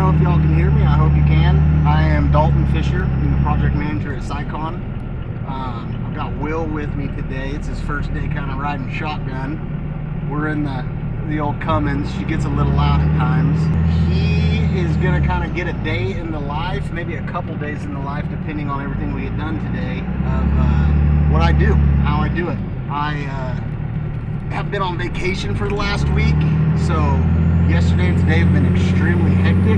know if y'all can hear me. I hope you can. I am Dalton Fisher. I'm the project manager at SciCon. I've got Will with me today. It's his first day kind of riding shotgun. We're in the old Cummins. She gets a little loud at times. He is going to kind of get a day in the life, maybe a couple days in the life, depending on everything we get done today, of what I do, how I do it. I have been on vacation for the last week, so yesterday and today have been extremely hectic.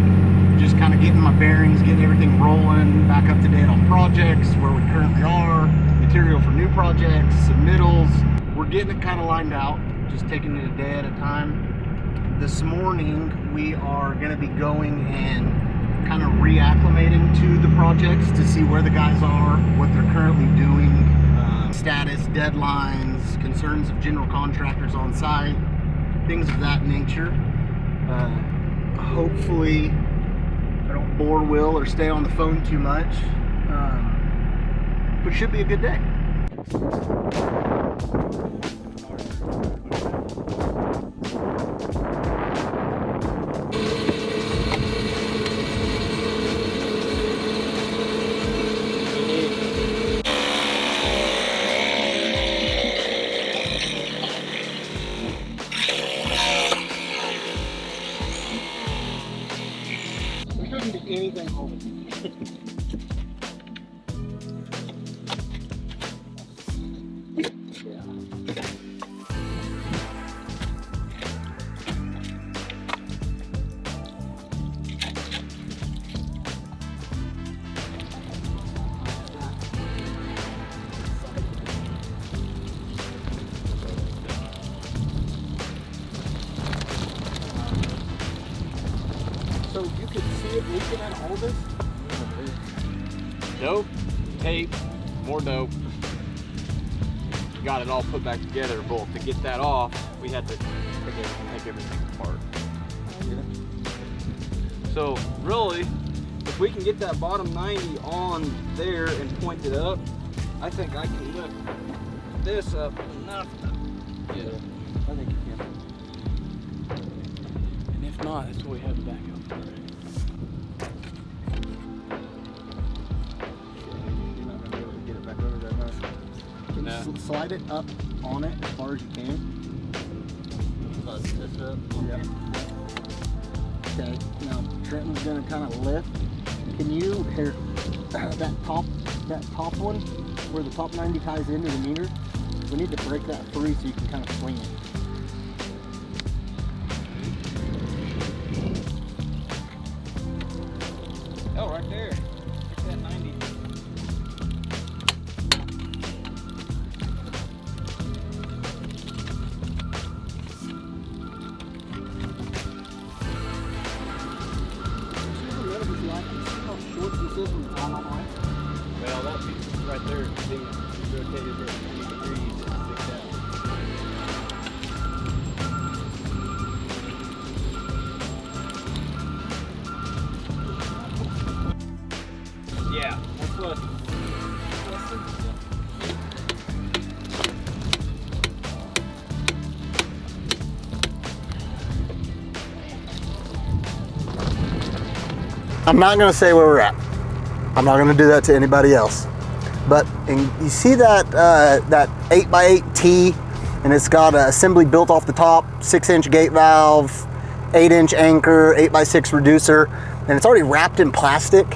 Just kind of getting my bearings, getting everything rolling, back up to date on projects, where we currently are, material for new projects, submittals. We're getting it kind of lined out, just taking it a day at a time. This morning, we are going to be going and kind of reacclimating to the projects to see where the guys are, what they're currently doing, status, deadlines, concerns of general contractors on site, things of that nature. Hopefully I don't bore Will or stay on the phone too much, but it should be a good day. Anything over. So you could see it leaking out of all this? Dope, tape, more dope. Got it all put back together, but to get that off, we had to take everything apart. So really, if we can get that bottom 90 on there and point it up, I think I can lift this up enough to get it. I think you can. And if not, that's what we have to back up for. No. Slide it up on it as far as you can. Slide this up. Yep. Okay, now Trenton's gonna kind of lift. Can you, here, that top one, where the top 90 ties into the meter, we need to break that free so you can kind of swing it. Oh, right there. Look at that 90. Well, that piece right there is being rotated at 90 degrees and sticks out. Yeah, that's what. I'm not going to say where we're at. I'm not going to do that to anybody else. But you see that that 8x8 T, and it's got an assembly built off the top, 6-inch gate valve, 8-inch anchor, 8x6 reducer, and it's already wrapped in plastic.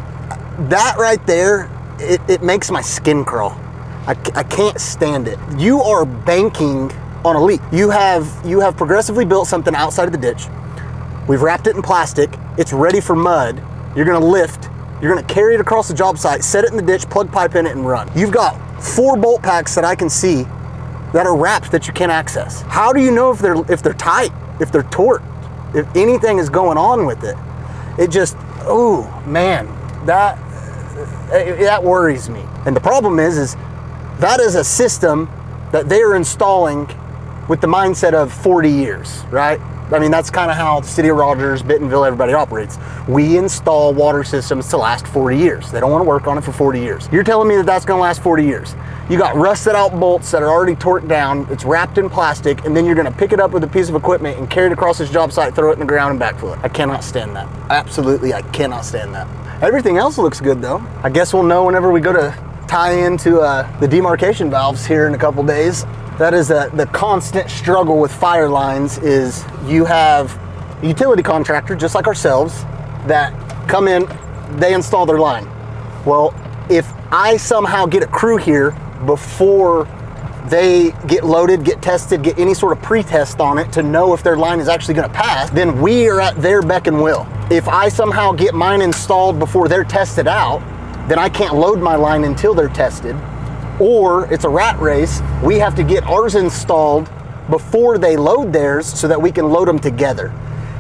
That right there, it makes my skin crawl. I can't stand it. You are banking on a leak. You have progressively built something outside of the ditch. We've wrapped it in plastic. It's ready for mud. You're gonna lift, you're gonna carry it across the job site, set it in the ditch, plug pipe in it, and run. You've got 4 bolt packs that I can see that are wrapped that you can't access. How do you know if they're tight, if they're torqued, if anything is going on with it? It just, oh man, that worries me. And the problem is that is a system that they are installing with the mindset of 40 years, right? I mean, that's kind of how the city of Rogers, Bentonville, everybody operates. We install water systems to last 40 years. They don't want to work on it for 40 years. You're telling me that that's going to last 40 years. You got rusted out bolts that are already torqued down, it's wrapped in plastic, and then you're going to pick it up with a piece of equipment and carry it across this job site, throw it in the ground, and backfill it. I cannot stand that. Absolutely, I cannot stand that. Everything else looks good though. I guess we'll know whenever we go to tie into the demarcation valves here in a couple days. That is the constant struggle with fire lines. Is you have a utility contractor just like ourselves that come in, they install their line. Well, if I somehow get a crew here before they get loaded, get tested, get any sort of pre-test on it to know if their line is actually going to pass, then we are at their beck and will. If I somehow get mine installed before they're tested out, then I can't load my line until they're tested. Or it's a rat race, we have to get ours installed before they load theirs so that we can load them together.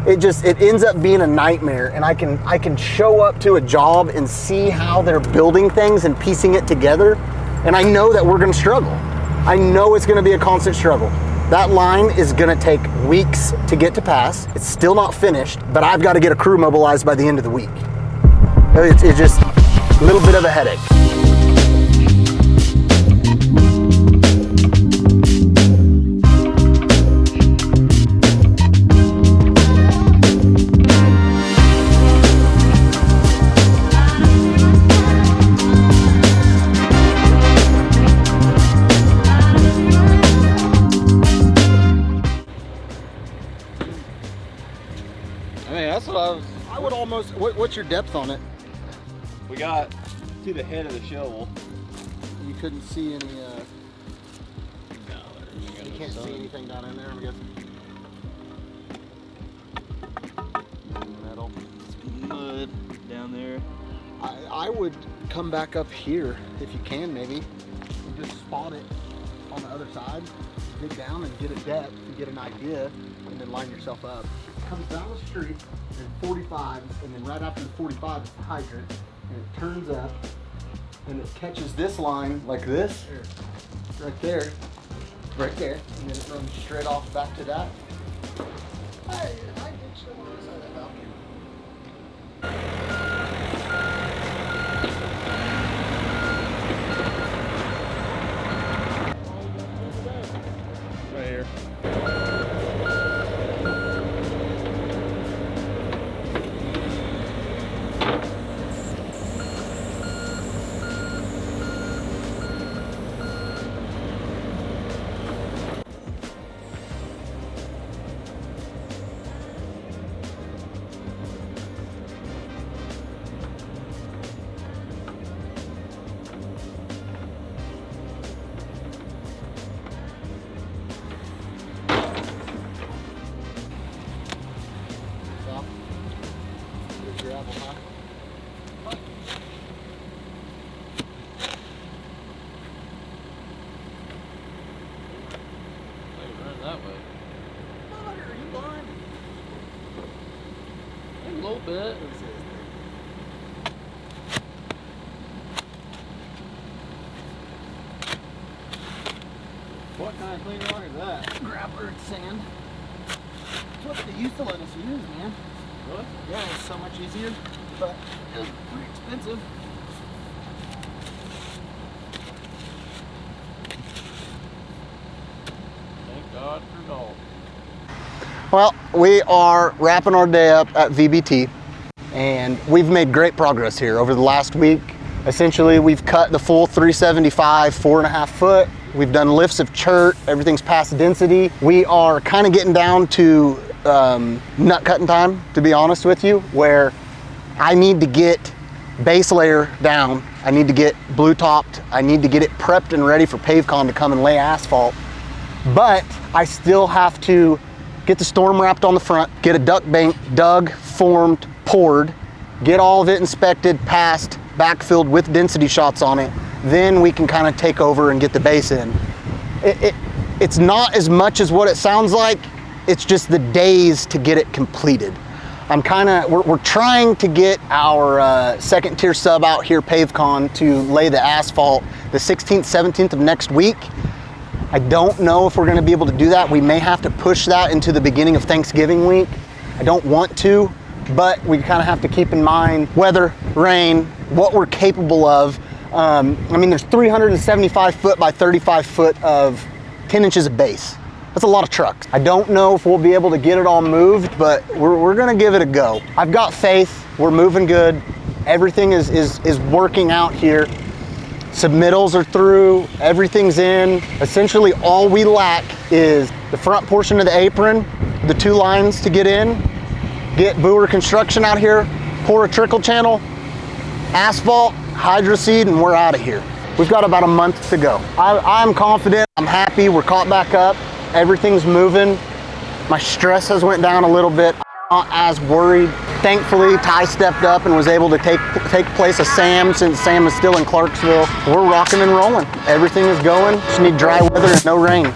It ends up being a nightmare, and I can show up to a job and see how they're building things and piecing it together, and I know that we're gonna struggle. I know it's gonna be a constant struggle. That line is gonna take weeks to get to pass. It's still not finished, but I've got to get a crew mobilized by the end of the week. It's just a little bit of a headache. I would almost, what's your depth on it? We got to the head of the shovel. You couldn't see any, No, you can't see anything down in there, I'm guessing. Metal. Mud down there. I would come back up here, if you can maybe, and just spot it on the other side, dig down and get a depth and get an idea, and then line yourself up. Comes down the street and 45, and then right after the 45 is the hydrant, and it turns up, and it catches this line like this, right there, and then it runs straight off back to that. Hey, I did show on the side of that balcony. Right here. That way. Are you blind? A little bit. What kind of clean rock is that? Grappler and sand. It's what they used to let us use, man. Really? Yeah, it's so much easier, but it's pretty expensive. Thank God for gold. Well, we are wrapping our day up at VBT, and we've made great progress here over the last week. Essentially, we've cut the full 375, 4.5 foot. We've done lifts of chert, everything's past density. We are kind of getting down to nut cutting time, to be honest with you, where I need to get base layer down. I need to get blue topped. I need to get it prepped and ready for PaveCon to come and lay asphalt. But I still have to get the storm wrapped on the front, get a duct bank dug, formed, poured, get all of it inspected, passed, backfilled with density shots on it. Then we can kind of take over and get the base in. It's not as much as what it sounds like. It's just the days to get it completed. We're trying to get our second tier sub out here, PaveCon, to lay the asphalt the 16th, 17th of next week. I don't know if we're gonna be able to do that. We may have to push that into the beginning of Thanksgiving week. I don't want to, but we kind of have to keep in mind weather, rain, what we're capable of. I mean, there's 375 foot by 35 foot of 10 inches of base. That's a lot of trucks. I don't know if we'll be able to get it all moved, but we're gonna give it a go. I've got faith, we're moving good. Everything is working out here. Submittals are through, everything's in. Essentially all we lack is the front portion of the apron, the 2 lines to get in, get Boer Construction out here, pour a trickle channel, asphalt, hydro seed, and we're out of here. We've got about a month to go. I'm confident, I'm happy, we're caught back up, everything's moving. My stress has went down a little bit. I'm not as worried. Thankfully, Ty stepped up and was able to take place of Sam, since Sam is still in Clarksville. We're rocking and rolling. Everything is going, just need dry weather and no rain.